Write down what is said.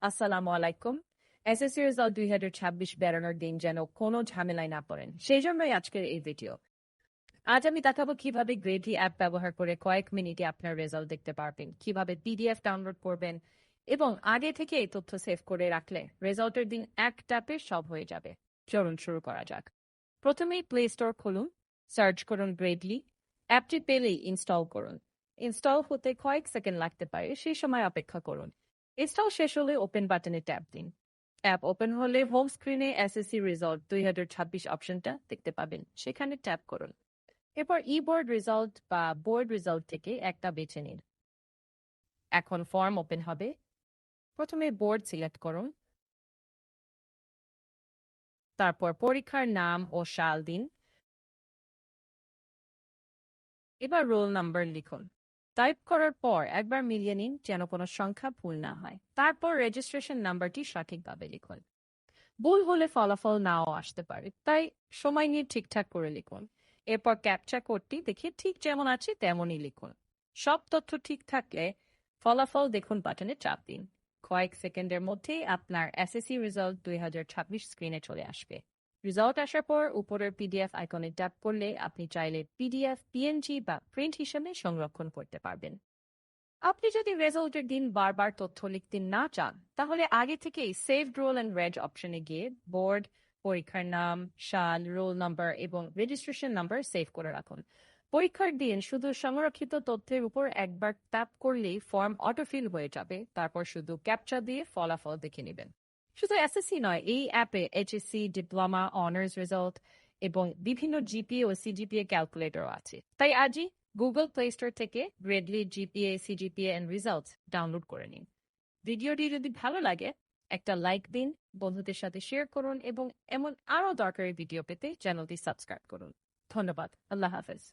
আসসালামু আলাইকুম। SSC result 2026 বেরোনোর দিন যেন কোনো ঝামেলায় না পড়েন, সেই জন্যই আজকের এই ভিডিও। আজ আমি দেখাবো কিভাবে গ্রেডলি অ্যাপ ব্যবহার করে কয়েক মিনিটে আপনার রেজাল্ট দেখতে পারবেন, কিভাবে পিডিএফ ডাউনলোড করবেন এবং আগে থেকে এই তথ্য সেভ করে রাখলে রেজাল্টের দিন এক ট্যাপে সব হয়ে যাবে। চলুন শুরু করা যাক। প্রথমেই প্লে স্টোর খুলুন, সার্চ করুন গ্রেডলি। অ্যাপটি পেলেই ইনস্টল করুন। ইনস্টল হতে কয়েক সেকেন্ড লাগতে পারে, সেই সময় অপেক্ষা করুন। ইনস্টল শেষ হলে ওপেন বাটনে ট্যাপ দিন। অ্যাপ ওপেন হলে হোম স্ক্রিনে এসএসসি রেজাল্ট 2026 অপশনটা দেখতে পাবেন, সেখানে ট্যাপ করুন। এরপর বোর্ড রেজাল্ট বা বোর্ড রেজাল্ট থেকে একটা বেছে নিন। এখন ফর্ম ওপেন হবে। প্রথমে বোর্ড সিলেক্ট করুন, তারপর পরীক্ষার নাম ও সাল দিন। এবার রোল নাম্বার লিখুন। টাইপ করার পর একবার মিলিয়ে নিন যেন কোনো সংখ্যা ভুল না হয়। তারপর রেজিস্ট্রেশন নাম্বারটি সঠিকভাবে লিখুন। ভুল হলে ফলাফল নাও আসতে পারে, তাই সময় নিয়ে ঠিকঠাক করে লিখুন। এরপর ক্যাপচা কোডটি দেখে ঠিক যেমন আছে তেমনই লিখুন। সব তথ্য ঠিক থাকলে ফলাফল দেখুন বাটনে চাপ দিন। কয়েক সেকেন্ডের মধ্যেই আপনার এসএসসি রেজাল্ট 2026 স্ক্রিনে চলে আসবে। রেজাল্ট আসার পর উপরের পিডিএফ আইকনে ট্যাপ করলে আপনি চাইলে পিডিএফ, পিএনজি বা প্রিন্ট হিসেবে সংরক্ষণ করতে পারবেন। আপনি যদি রেজাল্টের দিন বারবার তথ্য লিখতে না চান, তাহলে আগে থেকেই সেভ রোল অ্যান্ড রেজ অপশনে গিয়ে বোর্ড, পরীক্ষার নাম, সাল, রোল নাম্বার এবং রেজিস্ট্রেশন নাম্বার সেভ করে রাখুন। পরীক্ষার দিন শুধু সংরক্ষিত তথ্যের উপর একবার ট্যাপ করলেই ফর্ম অটোফিল হয়ে যাবে, তারপর শুধু ক্যাপচা দিয়ে ফলাফল দেখে নেবেন। শুধু এসএসসি নয়, এই অ্যাপে এইচএসসি, ডিপ্লোমা, অনার্স রেজাল্ট এবং বিভিন্ন জিপিএ ও সিজিপিএ ক্যালকুলেটরও আছে। তাই আজই গুগল প্লে স্টোর থেকে Gradely GPA, CGPA and results download করে নিন। ভিডিওটি যদি ভালো লাগে একটা লাইক দিন, বন্ধুদের সাথে শেয়ার করুন এবং এমন আরো দরকারি ভিডিও পেতে চ্যানেলটি সাবস্ক্রাইব করুন। ধন্যবাদ। আল্লাহ হাফেজ।